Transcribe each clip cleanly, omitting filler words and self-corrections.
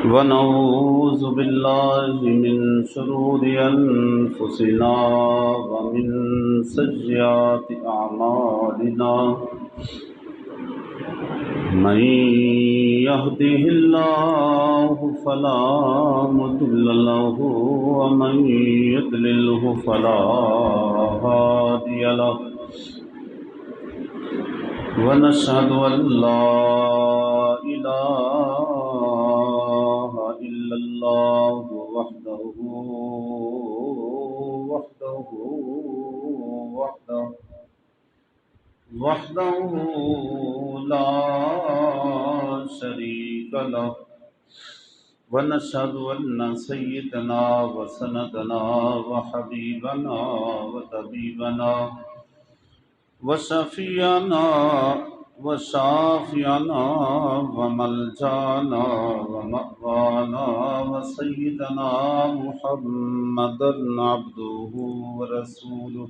ونعوذ بالله من شرور أنفسنا ومن سيئات أعمالنا من يهده الله فلا مضل له ومن يضلله فلا هادي له ونشهد أن لا إله إلا الله وحده وحده وحده وحده لا شريك له ونشهد أن سيدنا وسندنا وحبيبنا وطبيبنا وشفيعنا وشافعنا وملجانا ومأوانا وسيدنا محمدا عبده ورسوله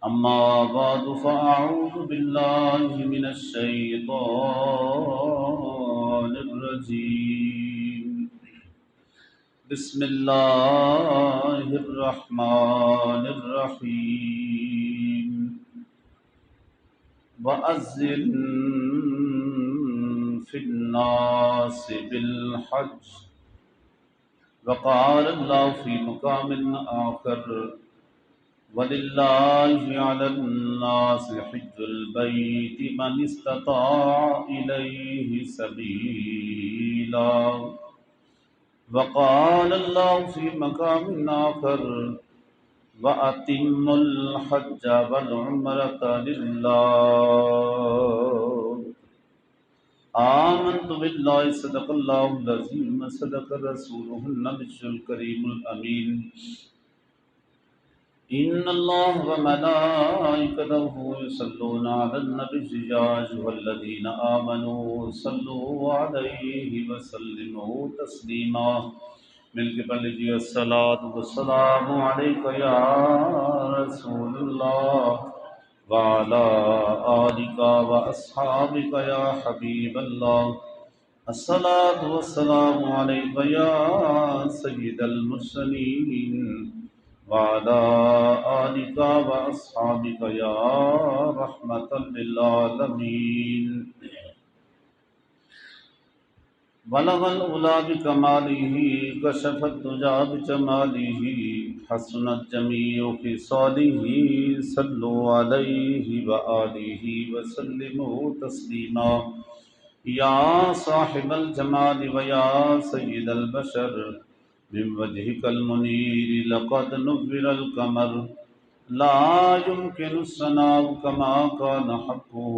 أما بعد فأعوذ بالله من الشيطان الرجيم بسم الله الرحمن الرحيم وأذن في الناس بالحج وقال الله في مقام آخر ولله على الناس حج البيت من استطاع إليه سبيلا وقال الله في مقام آخر وأتموا الحج والعمرة لله آمنت بالله صدق الله العظيم صدق رسوله النبي الكريم الأمين إن الله وملائكته يصلون على النبي يا أيها الذين آمنوا صلوا عليه وسلموا تسليما مل کے پڑھ لیجیے الصلاۃ والسلام علیک یا رسول اللہ وعلی آلک واصحابک یا حبیب اللہ الصلاۃ والسلام علیک یا سید المرسلین وعلى آلك وأصحابك يا رحمة للعالمين بلغ العلا بكماله كشف الدجى بجماله حسنت جميع خصاله صلوا عليه وآله وسلموا تسليما يا صاحب الجمال ويا سيد البشر من وجهك المنير لقد نور القمر لا يمكن الثناء كما كان حقه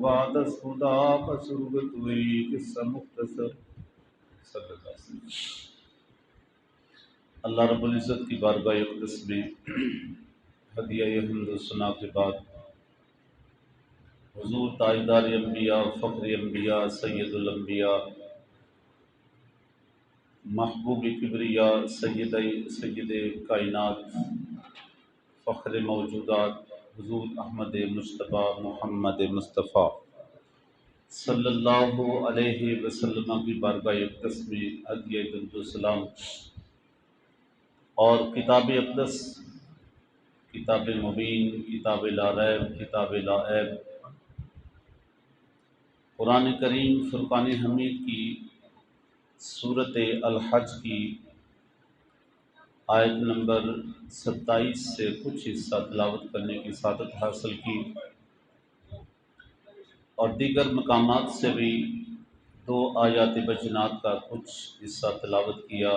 بعد الهدى فسرقت قصة مختصر صلی اللہ علیہ وسلم۔ اللہ رب العزت کی بارگاہ اقدس میں ہدیہ حمد و ثنا کے بعد حضور تاجدار انبیاء فخر انبیاء سید الانبیاء محبوب کبریا سید کائنات فخر موجودات حضور احمد مصطفیٰ محمد مصطفیٰ صلی اللہ علیہ وسلم کی بارگاہ اقدس میں ہدیہ درود و سلام اور کتاب اقدس کتاب مبین کتاب لا ریب کتاب لا عیب قرآن کریم فرقان حمید کی سورۃ الحج کی آیت نمبر 27 سے کچھ حصہ تلاوت کرنے کی سعادت حاصل کی اور دیگر مقامات سے بھی 2 آیات بینات کا کچھ حصہ تلاوت کیا۔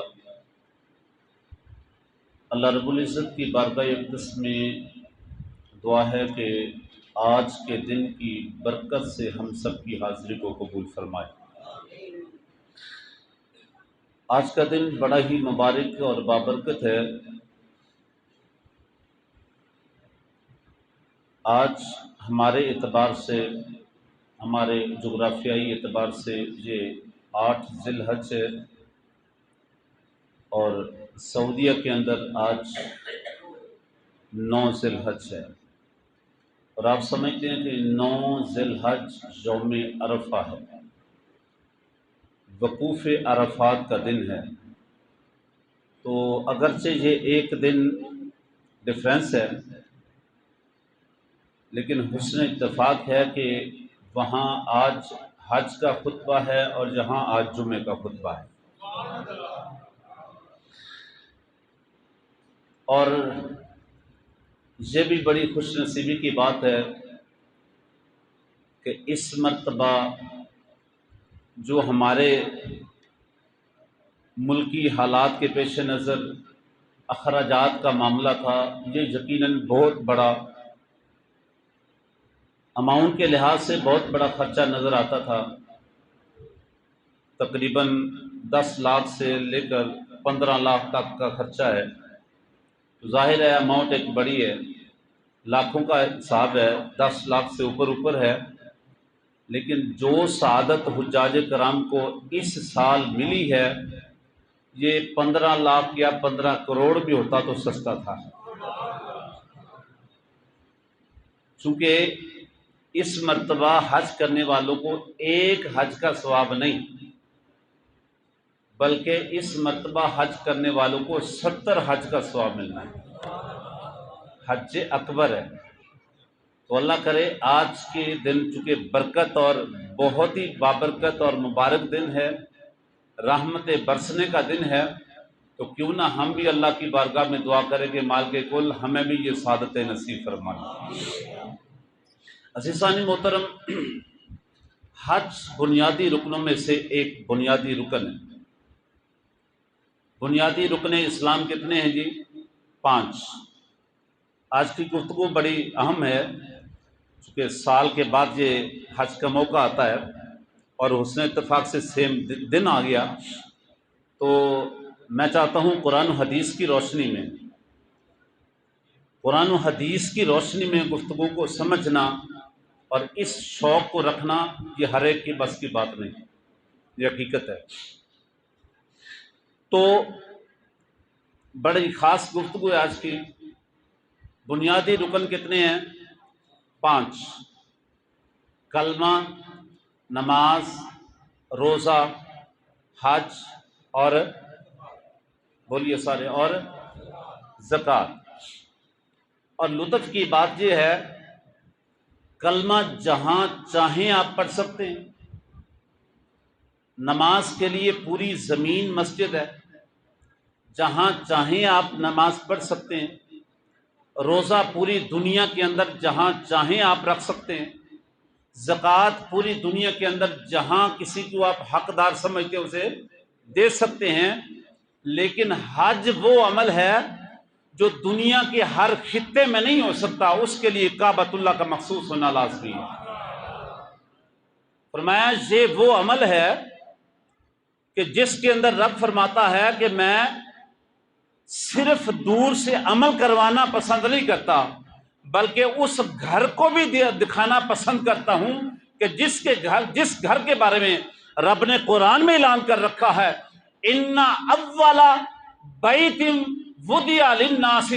اللہ رب العزت کی بارگاہ اقدس میں دعا ہے کہ آج کے دن کی برکت سے ہم سب کی حاضری کو قبول فرمائے۔ آج کا دن بڑا ہی مبارک اور بابرکت ہے۔ آج ہمارے اعتبار سے ہمارے جغرافیائی اعتبار سے یہ 8 ذی الحج ہے اور سعودیہ کے اندر آج 9 ذی الحج ہے، اور آپ سمجھتے ہیں کہ 9 ذی الحج یوم عرفہ ہے۔ وقوف عرفات کا دن ہے، تو اگرچہ یہ ایک دن ڈفرینس ہے، لیکن حسن اتفاق ہے کہ وہاں آج حج کا خطبہ ہے اور یہاں آج جمعے کا خطبہ ہے۔ اور یہ بھی بڑی خوش نصیبی کی بات ہے کہ اس مرتبہ جو ہمارے ملکی حالات کے پیش نظر اخراجات کا معاملہ تھا، یہ یقیناً بہت بڑا اماؤنٹ کے لحاظ سے بہت بڑا خرچہ نظر آتا تھا۔ تقریباً 10 لاکھ سے لے کر 15 لاکھ تک کا خرچہ ہے، تو ظاہر ہے اماؤنٹ ایک بڑی ہے، لاکھوں کا حساب ہے، 10 لاکھ سے اوپر ہے، لیکن جو سعادت حجاج کرام کو اس سال ملی ہے، یہ 15 لاکھ یا 15 کروڑ بھی ہوتا تو سستا تھا، چونکہ اس مرتبہ حج کرنے والوں کو ایک حج کا ثواب نہیں، بلکہ اس مرتبہ حج کرنے والوں کو 70 حج کا ثواب ملنا ہے، حج اکبر ہے۔ تو اللہ کرے آج کے دن چونکہ برکت اور بہت ہی بابرکت اور مبارک دن ہے، رحمت برسنے کا دن ہے، تو کیوں نہ ہم بھی اللہ کی بارگاہ میں دعا کریں کہ مالک کل ہمیں بھی یہ سعادت نصیب فرمائے۔ عزیزان محترم، حج بنیادی رکنوں میں سے ایک بنیادی رکن ہے۔ بنیادی رکن اسلام کتنے ہیں جی؟ 5۔ آج کی گفتگو بڑی اہم ہے، چونکہ سال کے بعد یہ حج کا موقع آتا ہے اور حسن اتفاق سے سیم دن آ گیا، تو میں چاہتا ہوں قرآن و حدیث کی روشنی میں گفتگو کو سمجھنا اور اس شوق کو رکھنا، یہ ہر ایک کی بس کی بات نہیں، یہ حقیقت ہے۔ تو بڑی خاص گفتگو ہے آج کی۔ بنیادی رکن کتنے ہیں؟ 5: کلمہ، نماز، روزہ، حج اور بولیے سارے، اور زکوٰۃ۔ اور لطف کی بات یہ ہے، کلمہ جہاں چاہیں آپ پڑھ سکتے ہیں، نماز کے لیے پوری زمین مسجد ہے، جہاں چاہیں آپ نماز پڑھ سکتے ہیں، روزہ پوری دنیا کے اندر جہاں چاہیں آپ رکھ سکتے ہیں، زکوٰۃ پوری دنیا کے اندر جہاں کسی کو آپ حقدار سمجھتے اسے دے سکتے ہیں، لیکن حج وہ عمل ہے جو دنیا کے ہر خطے میں نہیں ہو سکتا، اس کے لیے کعبۃ اللہ کا مخصوص ہونا لازمی ہے۔ فرمایا یہ وہ عمل ہے کہ جس کے اندر رب فرماتا ہے کہ میں صرف دور سے عمل کروانا پسند نہیں کرتا، بلکہ اس گھر کو بھی دکھانا پسند کرتا ہوں کہ جس گھر کے بارے میں رب نے قرآن میں اعلان کر رکھا ہے، ان اول بیت وضع للناس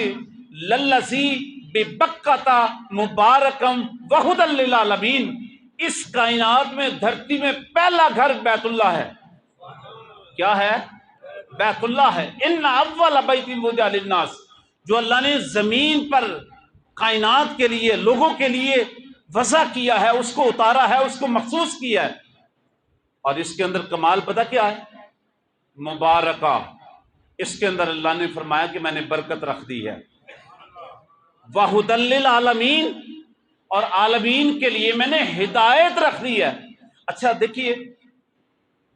للذی ببکۃ مبارکا وہدی للعالمین، اس کائنات میں دھرتی میں پہلا گھر بیت اللہ ہے۔ کیا ہے؟ بیت اللہ ہے۔ ان اول بیت وضع للناس، جو اللہ نے زمین پر کائنات کے لیے، لوگوں کے لیے وضع کیا ہے، اس کو اتارا ہے، اس کو مخصوص کیا ہے، اور اس کے اندر کمال پتہ کیا ہے؟ مبارکہ۔ اس کے اندر اللہ نے فرمایا کہ میں نے برکت رکھ دی ہے، وَہُدًى لِّلْعَالَمِينَ، اور عالمین کے لیے میں نے ہدایت رکھ دی ہے۔ اچھا دیکھیے،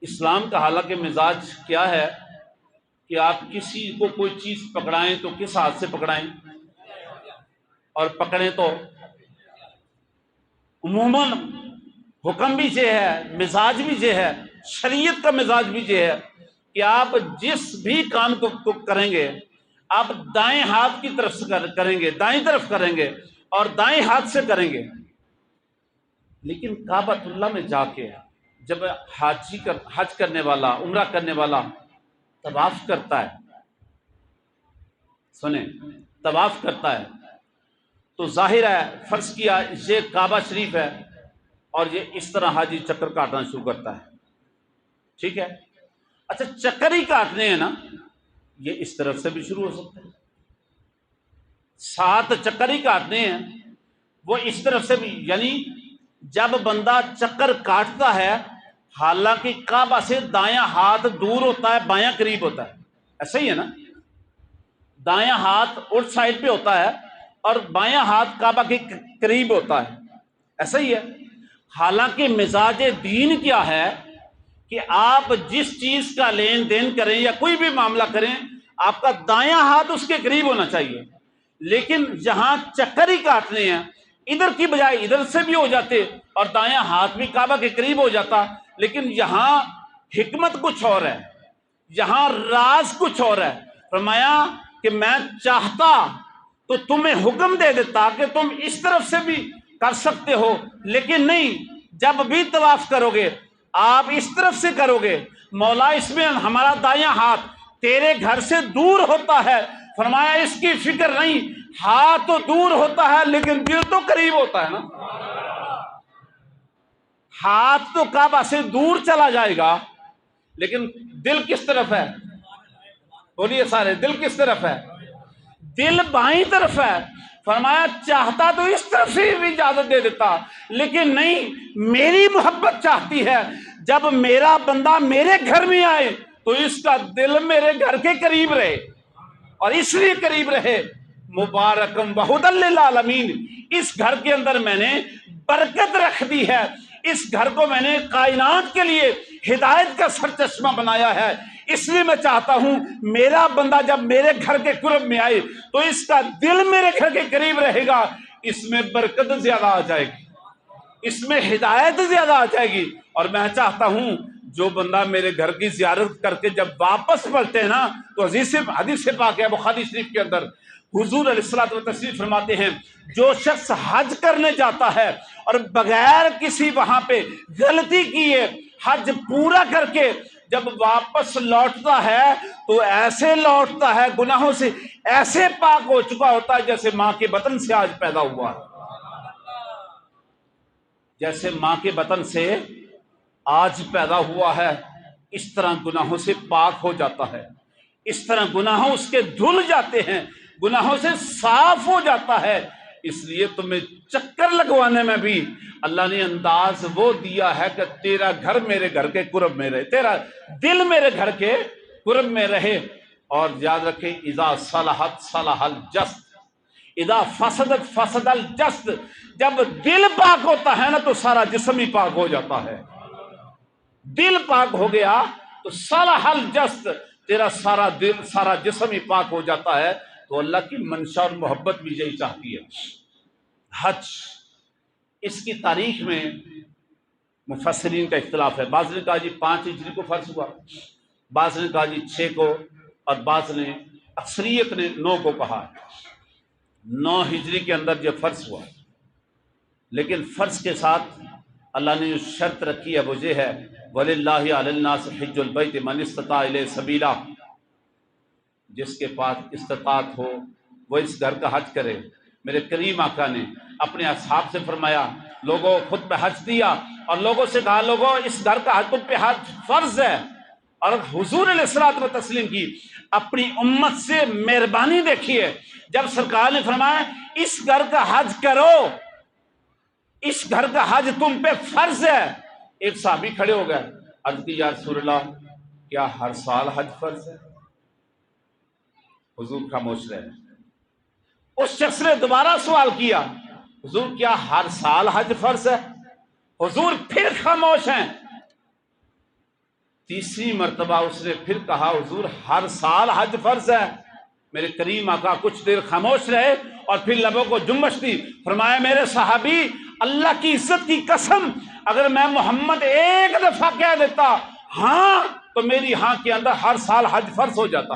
اسلام کا حالانکہ مزاج کیا ہے کہ آپ کسی کو کوئی چیز پکڑائیں تو کس ہاتھ سے پکڑائیں، اور پکڑیں تو عموماً حکم بھی یہ ہے، مزاج بھی یہ ہے، شریعت کا مزاج بھی یہ ہے کہ آپ جس بھی کام کو کریں گے، آپ دائیں ہاتھ کی طرف سے کریں گے، دائیں طرف کریں گے اور دائیں ہاتھ سے کریں گے۔ لیکن کعبۃ اللہ میں جا کے جب حج کرنے والا، عمرہ کرنے والا طواف کرتا ہے، سنیں، طواف کرتا ہے، تو ظاہر ہے فرض کیا یہ کعبہ شریف ہے اور یہ اس طرح حاجی چکر کاٹنا شروع کرتا ہے، ٹھیک ہے. اچھا چکر ہی کاٹنے ہیں نا، یہ اس طرف سے بھی شروع ہو سکتے ہیں. 7 چکر ہی کاٹنے ہیں وہ اس طرف سے بھی، یعنی جب بندہ چکر کاٹتا ہے حالانکہ کعبہ سے دایاں ہاتھ دور ہوتا ہے بایاں قریب ہوتا ہے، ایسا ہی ہے نا. دایاں ہاتھ اس سائڈ پہ ہوتا ہے اور بایاں ہاتھ کعبہ کے قریب ہوتا ہے، ایسا ہی ہے. حالانکہ مزاج دین کیا ہے کہ آپ جس چیز کا لین دین کریں یا کوئی بھی معاملہ کریں آپ کا دایاں ہاتھ اس کے قریب ہونا چاہیے. لیکن جہاں چکر ہی کاٹنے ہیں ادھر کی بجائے ادھر سے بھی ہو جاتے اور دایاں ہاتھ بھی کعبہ کے قریب ہو جاتا. لیکن یہاں حکمت کچھ اور ہے، یہاں راز کچھ اور ہے. فرمایا کہ میں چاہتا تو تمہیں حکم دے دیتا کہ تم اس طرف سے بھی کر سکتے ہو، لیکن نہیں، جب بھی طواف کرو گے آپ اس طرف سے کرو گے. مولا اس میں ہمارا دایاں ہاتھ تیرے گھر سے دور ہوتا ہے. فرمایا اس کی فکر نہیں، ہاتھ تو دور ہوتا ہے لیکن دل تو قریب ہوتا ہے نا. ہاتھ تو کعبہ سے دور چلا جائے گا لیکن دل کس طرف ہے؟ بولیے سارے، دل کس طرف ہے؟ دل بائیں طرف ہے. فرمایا چاہتا تو اس طرف سے بھی اجازت دے دیتا، لیکن نہیں، میری محبت چاہتی ہے جب میرا بندہ میرے گھر میں آئے تو اس کا دل میرے گھر کے قریب رہے. اور اس لیے قریب رہے مبارکم وہدی للعالمین، اس گھر کے اندر میں نے برکت رکھ دی ہے، اس گھر کو میں نے کائنات کے لیے ہدایت کا سرچشمہ بنایا ہے. اس لیے میں چاہتا ہوں میرا بندہ جب میرے گھر کے قرب میں آئے تو اس کا دل میرے گھر کے قریب رہے گا. اس میں برکت زیادہ آ جائے گی، اس میں ہدایت زیادہ آ جائے گی. اور میں چاہتا ہوں جو بندہ میرے گھر کی زیارت کر کے جب واپس پلٹے نا تو حدیث پاک ہے بخاری شریف کے اندر حضور علیہ الصلوۃ والتسلیم فرماتے ہیں جو شخص حج کرنے جاتا ہے اور بغیر کسی وہاں پہ غلطی کیے حج پورا کر کے جب واپس لوٹتا ہے تو ایسے لوٹتا ہے گناہوں سے ایسے پاک ہو چکا ہوتا ہے جیسے ماں کے بطن سے آج پیدا ہوا ہے، جیسے ماں کے بطن سے آج پیدا ہوا ہے. اس طرح گناہوں سے پاک ہو جاتا ہے، اس طرح گناہوں اس کے دھل جاتے ہیں، گناہوں سے صاف ہو جاتا ہے. اس لیے تمہیں چکر لگوانے میں بھی اللہ نے انداز وہ دیا ہے کہ تیرا گھر میرے گھر کے قرب میں رہے، تیرا دل میرے گھر کے قرب میں رہے. اور یاد رکھیں اذا صلحت صلح الجسد، اذا فسدت فسد الجسد، جب دل پاک ہوتا ہے نا تو سارا جسم ہی پاک ہو جاتا ہے. دل پاک ہو گیا تو صلح الجسد، تیرا سارا دل سارا جسم ہی پاک ہو جاتا ہے. تو اللہ کی منشا اور محبت بھی یہی چاہتی ہے. حج اس کی تاریخ میں مفسرین کا اختلاف ہے. بعض نے کہا جی 5 ہجری کو فرض ہوا، بعض نے کہا جی 6 کو، اور بعض نے اکثریت نے 9 کو کہا. 9 ہجری کے اندر یہ فرض ہوا، لیکن فرض کے ساتھ اللہ نے جو شرط رکھی ہے وہ یہ ہے وَلِلَّهِ عَلَى النَّاسِ حِجُّ الْبَيْتِ مَنِ اسْتَطَاعَ إِلَيْهِ سَبِيلًا، جس کے پاس استطاعت ہو وہ اس گھر کا حج کرے. میرے کریم آقا نے اپنے اصحاب سے فرمایا، لوگوں خود پہ حج دیا اور لوگوں سے کہا لوگوں اس گھر کا حج تم پہ حج فرض ہے. اور حضور علیہ الصلوۃ والتسلیم کی اپنی امت سے مہربانی دیکھیے، جب سرکار نے فرمایا اس گھر کا حج کرو، اس گھر کا حج تم پہ فرض ہے. ایک صحابی کھڑے ہو گئے، عرض کی یا رسول اللہ کیا ہر سال حج فرض ہے؟ حضور خاموش رہے. اس شخص نے دوبارہ سوال کیا، حضور کیا ہر سال حج فرض ہے؟ حضور پھر خاموش ہیں. تیسری مرتبہ اس نے پھر کہا حضور ہر سال حج فرض ہے. میرے کریم آقا کچھ دیر خاموش رہے اور پھر لبوں کو جنبش دی. فرمایا میرے صحابی اللہ کی عزت کی قسم اگر میں محمد ایک دفعہ کہہ دیتا ہاں تو میری ہاں کے اندر ہر سال حج فرض ہو جاتا.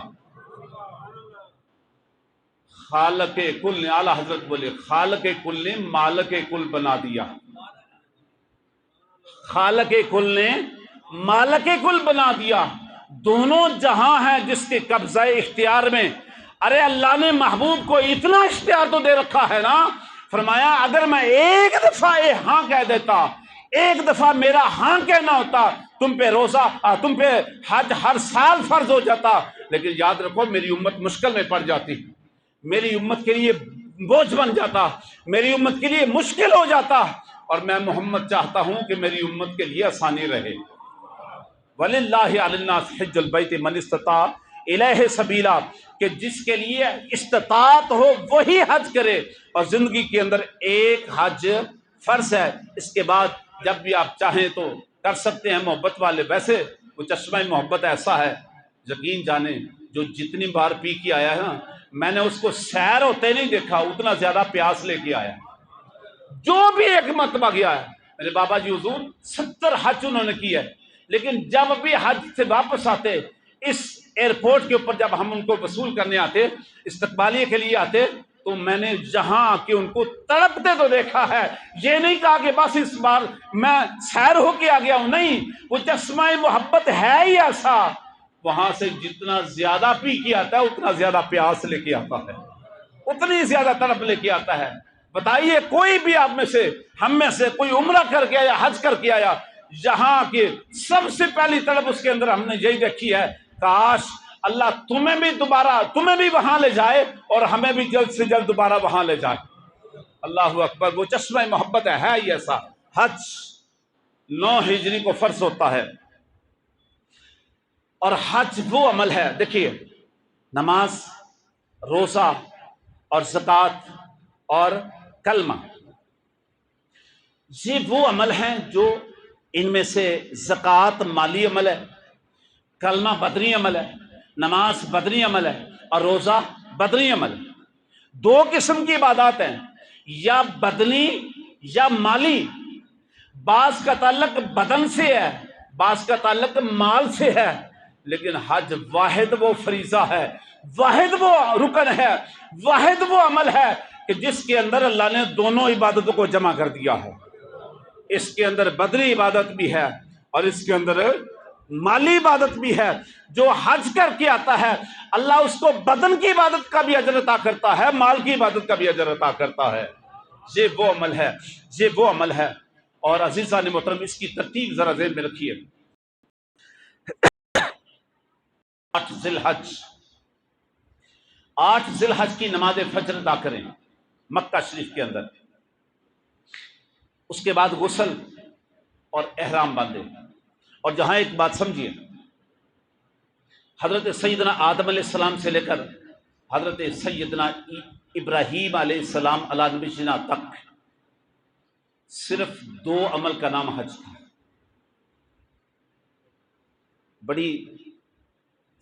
خالق کل نے، اعلیٰ حضرت بولے خالق کل نے مالک کل بنا دیا. خالق کل نے مالک کل بنا دیا. دونوں جہاں ہیں جس کے قبضہ اختیار میں. ارے اللہ نے محبوب کو اتنا اختیار تو دے رکھا ہے نا. فرمایا اگر میں ایک دفعہ ہاں کہہ دیتا، ایک دفعہ میرا ہاں کہنا ہوتا، تم پہ روزہ تم پہ حج ہر سال فرض ہو جاتا، لیکن یاد رکھو میری امت مشکل میں پڑ جاتی، میری امت کے لیے بوجھ بن جاتا، میری امت کے لیے مشکل ہو جاتا، اور میں محمد چاہتا ہوں کہ میری امت کے لیے آسانی رہے۔ وَلِلَّهِ عَلَى النَّاسِ حِجُّ الْبَيْتِ مَنِ اسْتَطَاعَ إِلَيْهِ سَبِيلًا، کہ جس کے لیے استطاعت ہو وہی حج کرے، اور زندگی کے اندر ایک حج فرض ہے، اس کے بعد جب بھی آپ چاہیں تو کر سکتے ہیں محبت والے۔ ویسے وہ چشمہ محبت ایسا ہے، یقین جانیں جو جتنی بار پی کے آیا ہے نا، میں نے اس کو سیر ہوتے نہیں دیکھا، اتنا زیادہ پیاس لے کے آیا۔ جو بھی ایک مرتبہ گیا ہے، میرے بابا جی حضور 70 حج انہوں نے کی ہے، لیکن جب بھی حج سے واپس آتے، اس ایئرپورٹ کے اوپر جب ہم ان کو وصول کرنے آتے، استقبالیے کے لیے آتے، تو میں نے جہاں آ کے ان کو تڑپتے تو دیکھا ہے، یہ نہیں کہا کہ بس اس بار میں سیر ہو کے آ گیا ہوں، نہیں، وہ چشمہ محبت ہے ہی ایسا، وہاں سے جتنا زیادہ پی کے آتا ہے اتنا زیادہ پیاس لے کے آتا ہے، اتنی زیادہ تڑپ لے کے آتا ہے۔ بتائیے کوئی بھی آپ میں سے، ہم میں سے کوئی عمرہ کر کے آیا، حج کر کے آیا، یہاں کے سب سے پہلی طلب اس کے اندر ہم نے یہی دیکھی ہے، کاش اللہ تمہیں بھی وہاں لے جائے اور ہمیں بھی جلد سے جلد دوبارہ وہاں لے جائے۔ اللہ اکبر، وہ چشمہ محبت ہے ہی ایسا۔ حج 9 ہجری کو فرض ہوتا ہے، اور حج وہ عمل ہے، دیکھیے نماز، روزہ اور زکوٰۃ اور کلمہ، یہ وہ عمل ہیں جو ان میں سے زکوٰۃ مالی عمل ہے، کلمہ بدنی عمل ہے، نماز بدنی عمل ہے، اور روزہ بدنی عمل ہے۔ 2 قسم کی عبادات ہیں، یا بدنی یا مالی۔ بعض کا تعلق بدن سے ہے، بعض کا تعلق مال سے ہے، لیکن حج واحد وہ فریضہ ہے، واحد وہ رکن ہے، واحد وہ عمل ہے کہ جس کے اندر اللہ نے دونوں عبادتوں کو جمع کر دیا ہے۔ اس کے اندر بدنی عبادت بھی ہے اور اس کے اندر مالی عبادت بھی ہے۔ جو حج کر کے آتا ہے اللہ اس کو بدن کی عبادت کا بھی اجر عطا کرتا ہے، مال کی عبادت کا بھی اجر عطا کرتا ہے۔ یہ وہ عمل ہے، یہ وہ عمل ہے۔ اور عزیزان محترم، اس کی ترتیب ذرا ذہن میں رکھیے۔ 8 ذی الحج، 8 ذی الحج کی نماز فجر ادا کریں مکہ شریف کے اندر، اس کے بعد غسل اور احرام باندھیں۔ اور جہاں ایک بات سمجھیے، حضرت سیدنا آدم علیہ السلام سے لے کر حضرت سیدنا ابراہیم علیہ السلام علیہ نبینا تک صرف 2 عمل کا نام حج تھا۔ بڑی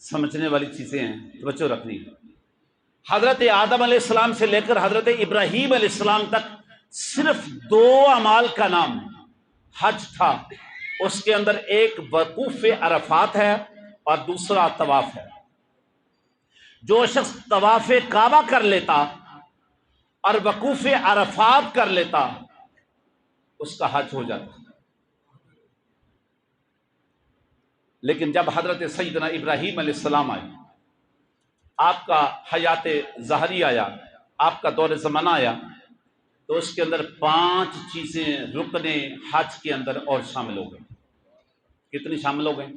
سمجھنے والی چیزیں ہیں، توجہ رکھنی ہے۔ حضرت آدم علیہ السلام سے لے کر حضرت ابراہیم علیہ السلام تک صرف 2 اعمال کا نام حج تھا۔ اس کے اندر ایک وقوف عرفات ہے اور دوسرا طواف ہے۔ جو شخص طواف کعبہ کر لیتا اور وقوف عرفات کر لیتا اس کا حج ہو جاتا۔ لیکن جب حضرت سیدنا ابراہیم علیہ السلام آئے، آپ کا حیات ظاہری آیا، آپ کا دور زمانہ آیا، تو اس کے اندر 5 چیزیں رکن حج کے اندر اور شامل ہو گئی۔ کتنی شامل ہو گئی؟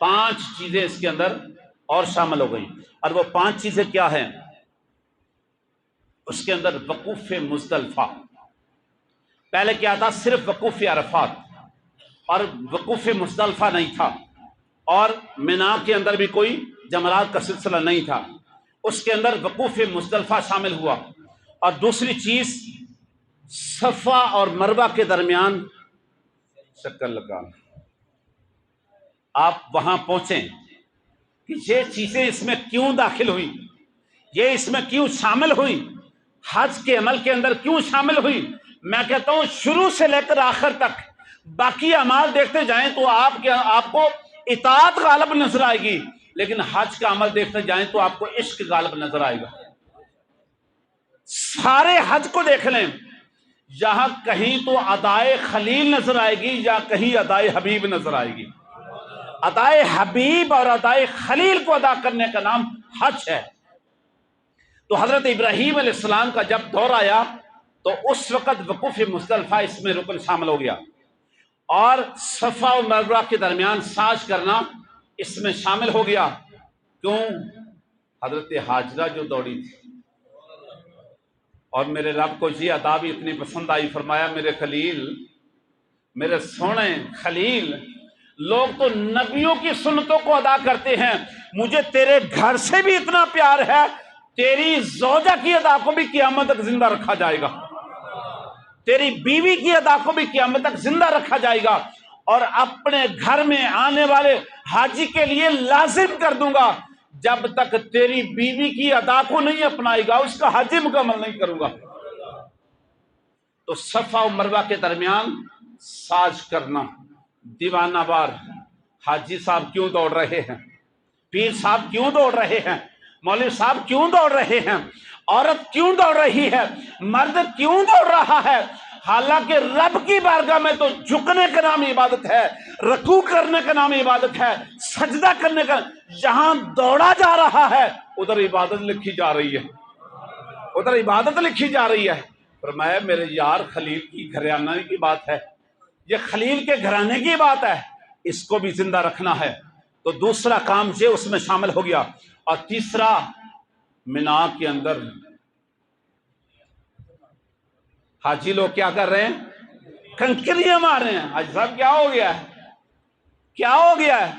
5 چیزیں اس کے اندر اور شامل ہو گئی۔ اور وہ 5 چیزیں کیا ہیں؟ اس کے اندر وقوف مزدلفہ، پہلے کیا تھا؟ صرف وقوف عرفات، اور وقوف مزدلفہ نہیں تھا، اور مینا کے اندر بھی کوئی جمرات کا سلسلہ نہیں تھا۔ اس کے اندر وقوف مزدلفہ شامل ہوا۔ اور دوسری چیز، صفا اور مروہ کے درمیان چکر لگانا۔ آپ وہاں پہنچیں کہ یہ چیزیں اس میں کیوں داخل ہوئی، یہ اس میں کیوں شامل ہوئی، حج کے عمل کے اندر کیوں شامل ہوئی؟ میں کہتا ہوں شروع سے لے کر آخر تک باقی اعمال دیکھتے جائیں تو آپ کو اطاعت غالب نظر آئے گی، لیکن حج کا عمل دیکھتے جائیں تو آپ کو عشق غالب نظر آئے گا۔ سارے حج کو دیکھ لیں، یہاں کہیں تو ادائے خلیل نظر آئے گی یا کہیں ادائے حبیب نظر آئے گی۔ ادائے حبیب اور ادائے خلیل کو ادا کرنے کا نام حج ہے۔ تو حضرت ابراہیم علیہ السلام کا جب دور آیا تو اس وقت وقوف مزدلفہ اس میں رکن شامل ہو گیا۔ اور صفا و مروہ کے درمیان ساز کرنا اس میں شامل ہو گیا۔ کیوں؟ حضرت حاجرہ جو دوڑی تھی اور میرے رب کو یہ ادا بھی اتنی پسند آئی، فرمایا میرے خلیل، میرے سونے خلیل، لوگ تو نبیوں کی سنتوں کو ادا کرتے ہیں، مجھے تیرے گھر سے بھی اتنا پیار ہے، تیری زوجہ کی ادا کو بھی قیامت تک زندہ رکھا جائے گا، تیری بیوی کی ادا کو بھی قیامت تک زندہ رکھا جائے گا، اور اپنے گھر میں آنے والے حاجی کے لیے لازم کر دوں گا، جب تک تیری بیوی کی ادا کو نہیں اپنائے گا اس کا حج مکمل نہیں کروں گا۔ تو صفا و مروہ کے درمیان ساز کرنا، دیوانہ وار حاجی صاحب کیوں دوڑ رہے ہیں، پیر صاحب کیوں دوڑ رہے ہیں، مولوی صاحب کیوں دوڑ رہے ہیں، عورت کیوں دوڑ رہی ہے، مرد کیوں دوڑ رہا ہے؟ حالانکہ رب کی بارگاہ میں تو جھکنے کا نام عبادت ہے، رکوع کرنے کا نام عبادت ہے، سجدہ کرنے کا، جہاں دوڑا جا رہا ہے ادھر عبادت لکھی جا رہی ہے، ادھر عبادت لکھی جا رہی ہے۔ فرمایا میرے یار خلیل کی گھرانے کی بات ہے، یہ خلیل کے گھرانے کی بات ہے، اس کو بھی زندہ رکھنا ہے۔ تو دوسرا کام یہ اس میں شامل ہو گیا، اور تیسرا مینا کے اندر حاجی لوگ کیا کر رہے ہیں؟ کنکریاں مار رہے ہیں۔ حاجی صاحب کیا ہو گیا ہے؟ کیا ہو گیا ہے؟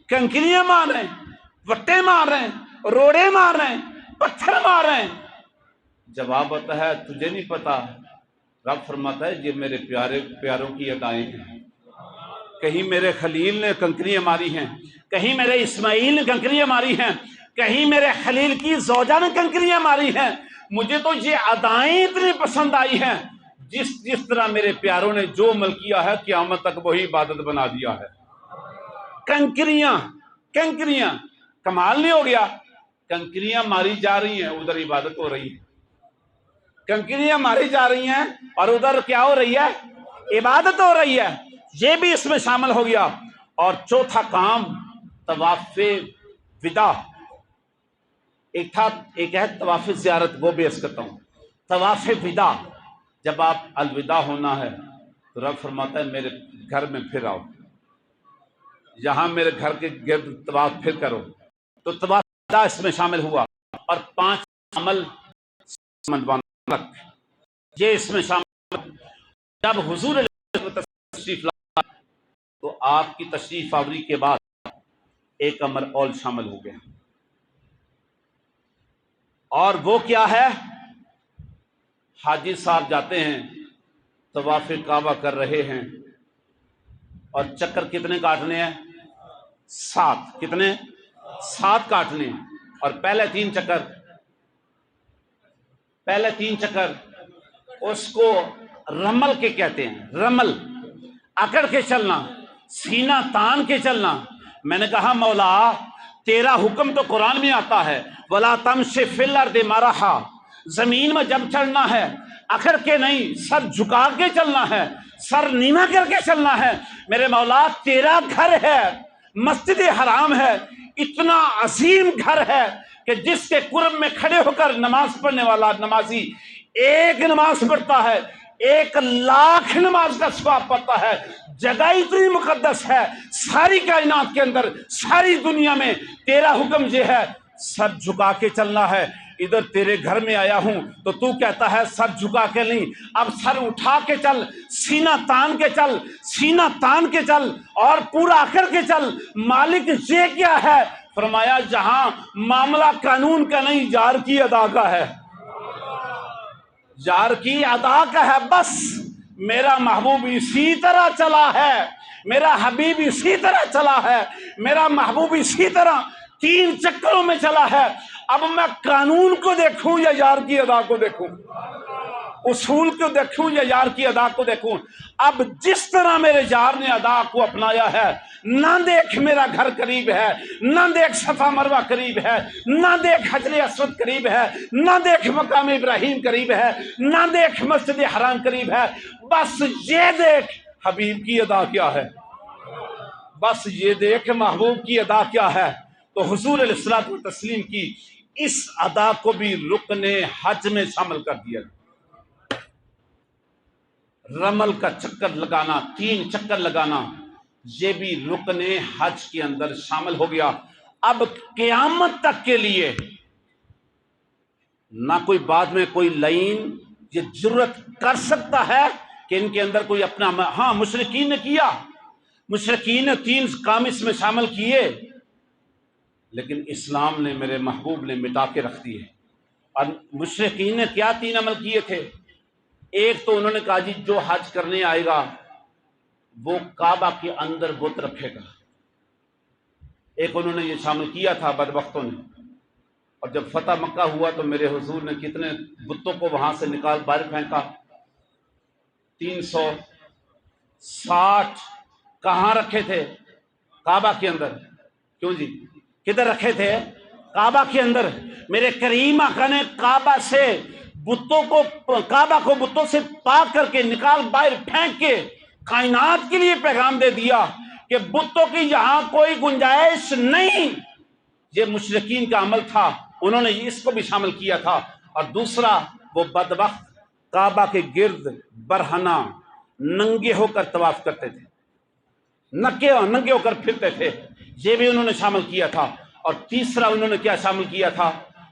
کنکریاں مار رہے ہیں، وٹے مار رہے ہیں، روڑے مار رہے ہیں، پتھر مار رہے ہیں۔ جواب آتا ہے تجھے نہیں پتا، رب فرماتا ہے یہ میرے پیاروں کی ادائیں ہیں، کہیں میرے خلیل نے کنکریاں ماری ہیں، کہیں میرے اسماعیل نے کنکریاں ماری ہیں، کہیں میرے خلیل کی زوجہ نے کنکریاں ماری ہیں، مجھے تو یہ ادائیں اتنی پسند آئی ہیں، جس طرح میرے پیاروں نے جو عمل کیا ہے قیامت تک وہی عبادت بنا دیا ہے۔ کنکریاں کمال نہیں ہو گیا؟ کنکریاں ماری جا رہی ہیں، ادھر عبادت ہو رہی ہے، کنکریاں ماری جا رہی ہیں اور ادھر کیا ہو رہی ہے؟ عبادت ہو رہی ہے، یہ بھی اس میں شامل ہو گیا۔ اور چوتھا کام طواف وداع، ایک ہے طواف زیارت، وہ بھی عرض کرتا ہوں۔ طواف وداع، جب آپ الوداع ہونا ہے تو رب فرماتا ہے میرے گھر میں پھر آؤ، یہاں میرے گھر کے گرد طواف پھر کرو، تو طواف وداع اس میں شامل ہوا۔ اور 5 عمل یہ اس میں شامل، جب حضور تشریف لا تو آپ کی تشریف آوری کے بعد ایک امر اور شامل ہو گیا، اور وہ کیا ہے؟ حاجی صاحب جاتے ہیں، طواف کعبہ کر رہے ہیں، اور چکر کتنے کاٹنے ہیں؟ 7۔ کتنے؟ 7 کاٹنے ہیں۔ اور پہلے 3 چکر اس کو رمل کے کہتے ہیں، رمل، اکڑ کے چلنا، سینہ تان کے چلنا۔ میں نے کہا مولا تیرا حکم تو قرآن میں آتا ہے، وَلَا تَمْشِ فِي الْأَرْضِ مَرَحًا، زمین میں جب چڑھنا ہے اکڑ کے نہیں، سر جھکا کے چلنا ہے، سر نیما کر کے چلنا ہے۔ میرے مولا تیرا گھر ہے، مسجد حرام ہے، اتنا عظیم گھر ہے کہ جس کے قرب میں کھڑے ہو کر نماز پڑھنے والا نمازی ایک نماز پڑھتا ہے 1,00,000 نماز کا ثواب پاتا ہے۔ جگہ اتنی مقدس ہے ساری کائنات کے اندر، ساری دنیا میں، تیرا حکم یہ ہے سر جھکا کے چلنا ہے۔ ادھر تیرے گھر میں آیا ہوں تو تو کہتا ہے سر جھکا کے نہیں، اب سر اٹھا کے چل، سینہ تان کے چل، سینہ تان کے چل، اور پورا اکڑ کے چل۔ مالک یہ کیا ہے؟ فرمایا جہاں معاملہ قانون کا نہیں، یار کی ادا کا ہے، یار کی ادا کا ہے۔ بس میرا محبوب اسی طرح چلا ہے، میرا حبیب اسی طرح چلا ہے، میرا محبوب اسی طرح 3 چکروں میں چلا ہے۔ اب میں قانون کو دیکھوں یا یار کی ادا کو دیکھوں، اصول کو دیکھوں یا یار کی ادا کو دیکھوں؟ اب جس طرح میرے یار نے ادا کو اپنایا ہے، نہ دیکھ میرا گھر قریب ہے، نہ دیکھ صفا مروہ قریب ہے، نہ دیکھ حجر اسود قریب ہے، نہ دیکھ مقام ابراہیم قریب ہے، نہ دیکھ مسجد حرام قریب ہے، بس یہ دیکھ حبیب کی ادا کیا ہے، بس یہ دیکھ محبوب کی ادا کیا ہے۔ تو حضور علیہ الصلوۃ والتسلیم کی اس ادا کو بھی رکن حج میں شامل کر دیا۔ رمل کا چکر لگانا، 3 چکر لگانا، یہ بھی رکن حج کے اندر شامل ہو گیا۔ اب قیامت تک کے لیے نہ کوئی بعد میں کوئی لائن یہ جرت کر سکتا ہے کہ ان کے اندر کوئی اپنا، ہاں مشرکین نے کیا، مشرکین نے 3 کام اس میں شامل کیے، لیکن اسلام نے، میرے محبوب نے مٹا کے رکھ دیے۔ اور مشرکین نے کیا 3 عمل کیے تھے؟ ایک تو انہوں نے کہا جی جو حج کرنے آئے گا وہ کعبہ کے اندر بت رکھے گا، ایک انہوں نے یہ شامل کیا تھا بدبختوں نے۔ اور جب فتح مکہ ہوا تو میرے حضور نے کتنے بتوں کو وہاں سے نکال باہر پھینکا، 360۔ کہاں رکھے تھے؟ کعبہ کے اندر۔ کیوں جی؟ کدھر رکھے تھے؟ کعبہ کے اندر۔ میرے کریم آقا نے کعبہ سے بتوں کو، کعبہ کو بتوں سے پاک کر کے نکال باہر پھینک کے کائنات کے لیے پیغام دے دیا کہ بتوں کی یہاں کوئی گنجائش نہیں۔ یہ مشرکین کا عمل تھا، انہوں نے اس کو بھی شامل کیا تھا۔ اور دوسرا، وہ بدبخت کعبہ کے گرد برہنہ ننگے ہو کر طواف کرتے تھے، ننگے ہو کر پھرتے تھے، یہ بھی انہوں نے شامل کیا تھا۔ اور تیسرا انہوں نے کیا شامل کیا تھا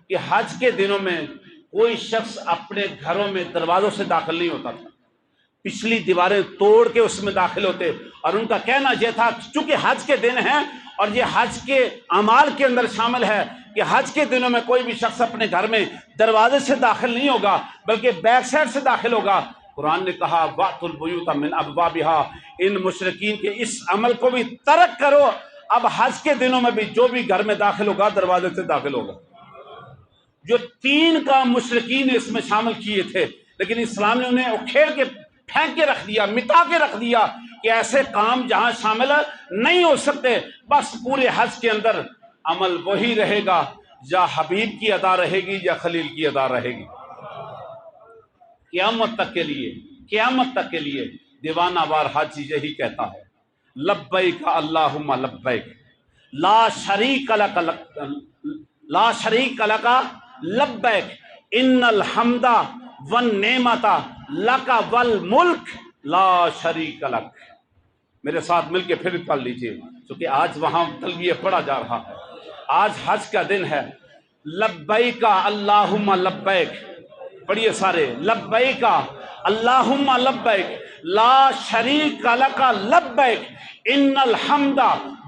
کہ حج کے دنوں میں کوئی شخص اپنے گھروں میں دروازوں سے داخل نہیں ہوتا تھا، پچھلی دیواریں توڑ کے اس میں داخل ہوتے۔ اور ان کا کہنا یہ تھا چونکہ حج کے دن ہیں اور یہ حج کے اعمال کے اندر شامل ہے کہ حج کے دنوں میں کوئی بھی شخص اپنے گھر میں دروازے سے داخل نہیں ہوگا بلکہ بیک سائڈ سے داخل ہوگا۔ قرآن نے کہا وَأْتُوا الْبُيُوتَ مِنْ أَبْوَابِهَا، ان مشرکین کے اس عمل کو بھی ترک کرو، اب حج کے دنوں میں بھی جو بھی گھر میں داخل ہوگا دروازے سے داخل ہوگا۔ جو 3 کام مشرکین نے اس میں شامل کیے تھے، لیکن اسلام نے انہیں اکھیڑ کے پھینک کے رکھ دیا، مٹا کے رکھ دیا کہ ایسے کام جہاں شامل نہیں ہو سکتے۔ بس پورے حج کے اندر عمل وہی رہے گا، یا حبیب کی ادا رہے گی یا خلیل کی ادا رہے گی، قیامت تک کے لیے۔ قیامت تک کے لیے دیوانہ وار حاجی یہی کہتا ہے لبیک اللہم لبیک لا شریک لک، لا شریک لک لبیک ان الحمد والنعمت لک والملک لا شریک لک۔ میرے ساتھ مل کے پھر پڑھ لیجئے، چونکہ آج وہاں تلبیہ پڑھا جا رہا ہے، آج حج کا دن ہے۔ لبیک اللہم لبیک، پڑھیے سارے، لبیک اللہم لبیک لا شریک لک لبیک ان الحمد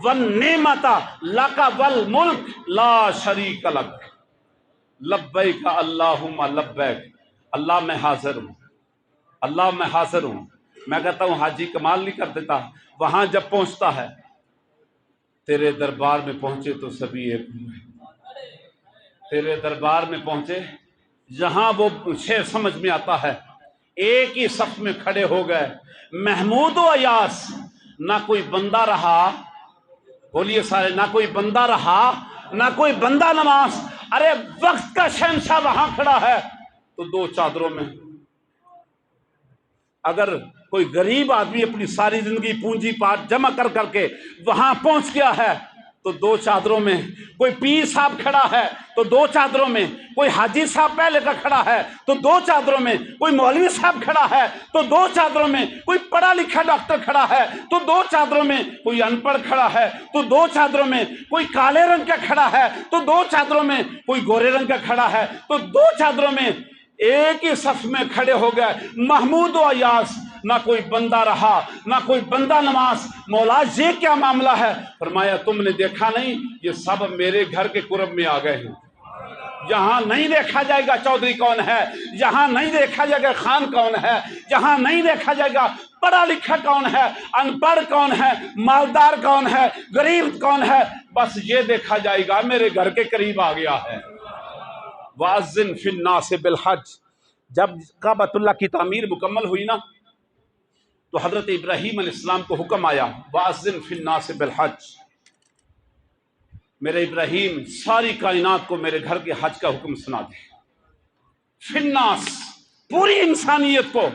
والنعمت لک والملک لا شریک لک۔ لبیک اللہم لبیک، اللہ میں حاضر ہوں، اللہ میں حاضر ہوں۔ میں کہتا ہوں حاجی کمال نہیں کر دیتا، وہاں جب پہنچتا ہے تیرے دربار میں پہنچے تو سبھی ایک ہوئے، تیرے دربار میں پہنچے، جہاں وہ شعر سمجھ میں آتا ہے، ایک ہی صف میں کھڑے ہو گئے محمود و ایاس، نہ کوئی بندہ رہا، بولیے سارے، نہ کوئی بندہ رہا نہ کوئی بندہ نماز۔ ارے وقت کا شہنشاہ وہاں کھڑا ہے تو 2 چادروں میں۔ اگر کوئی غریب آدمی اپنی ساری زندگی پونجی پاٹ جمع کر کر کے وہاں پہنچ گیا ہے تو 2 چادروں میں، کوئی پیر صاحب کھڑا ہے تو 2 چادروں میں، کوئی حاجی صاحب پہلے کا کھڑا ہے تو 2 چادروں میں، کوئی مولوی صاحب کھڑا ہے تو 2 چادروں میں، کوئی پڑھا لکھا ڈاکٹر کھڑا ہے تو 2 چادروں میں، کوئی ان پڑھ کھڑا ہے تو 2 چادروں میں، کوئی کالے رنگ کا کھڑا ہے تو 2 چادروں میں، کوئی گورے رنگ کا کھڑا ہے تو 2 چادروں میں، ایک ہی صف میں کھڑے ہو گئے محمود و ایاس، نہ کوئی بندہ رہا نہ کوئی بندہ نماز۔ مولا یہ کیا معاملہ ہے؟ فرمایا تم نے دیکھا نہیں، یہ سب میرے گھر کے قرب میں آ گئے ہیں، یہاں نہیں دیکھا جائے گا چودھری کون ہے، یہاں نہیں دیکھا جائے گا خان کون ہے، یہاں نہیں دیکھا جائے گا پڑھا لکھا کون ہے، ان پڑھ کون ہے، مالدار کون ہے، غریب کون ہے، بس یہ دیکھا جائے گا میرے گھر کے قریب آ گیا ہے۔ وَأَذِّن فِي النَّاسِ بِالْحَجِّ، جب کعبۃ اللہ کی تعمیر مکمل ہوئی نا تو حضرت ابراہیم علیہ السلام کو حکم آیا وَأَذِّن فِي النَّاسِ بِالْحَجِّ، میرے ابراہیم ساری کائنات کو میرے گھر کے حج کا حکم سنا دے، فی الناس، پوری انسانیت کو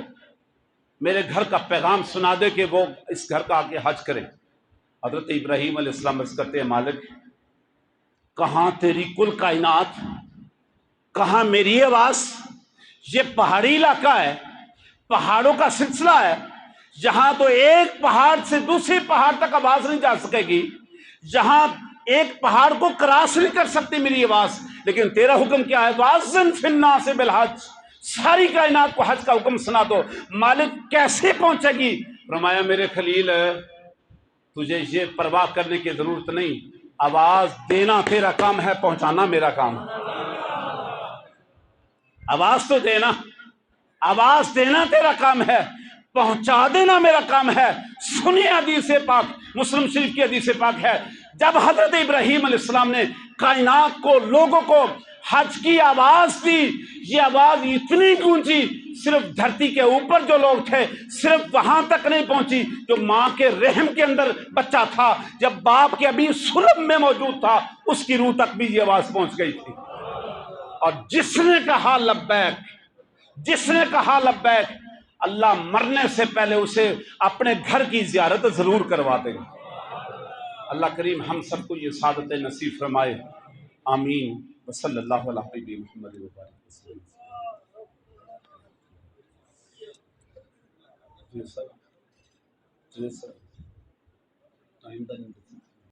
میرے گھر کا پیغام سنا دے کہ وہ اس گھر کا آ کے حج کرے۔ حضرت ابراہیم علیہ السلام عرض کرتے ہیں مالک کہاں تیری کل کائنات، کہاں میری آواز، یہ پہاڑی علاقہ ہے، پہاڑوں کا سلسلہ ہے، جہاں تو ایک پہاڑ سے دوسرے پہاڑ تک آواز نہیں جا سکے گی، جہاں ایک پہاڑ کو کراس نہیں کر سکتی میری آواز، لیکن تیرا حکم کیا ہے؟ وَأَذِّن فِي النَّاسِ بِالْحَجِّ، ساری کائنات کو حج کا حکم سنا دو۔ مالک کیسے پہنچے گی؟ فرمایا میرے خلیل تجھے یہ پرواہ کرنے کی ضرورت نہیں، آواز دینا تیرا کام ہے، پہنچانا میرا کام ہے۔ آواز تو دینا، آواز دینا تیرا کام ہے، پہنچا دینا میرا کام ہے۔ سنیے حدیث پاک، مسلم شریف کی حدیث پاک ہے، جب حضرت ابراہیم علیہ السلام نے کائنات کو، لوگوں کو حج کی آواز دی، یہ آواز اتنی گونجی، صرف دھرتی کے اوپر جو لوگ تھے صرف وہاں تک نہیں پہنچی، جو ماں کے رحم کے اندر بچہ تھا، جب باپ کے ابھی سلب میں موجود تھا، اس کی روح تک بھی یہ آواز پہنچ گئی تھی۔ اور جس نے کہا لبیک، جس نے کہا لبیک، اللہ مرنے سے پہلے اسے اپنے گھر کی زیارت ضرور کروا دے گا۔ اللہ کریم ہم سب کو یہ سعادت نصیب فرمائے، آمین۔ وصلی اللہ علیہ حبیب محمد وبارک وسلم۔ جی سر، جی سر، آئندہ نہیں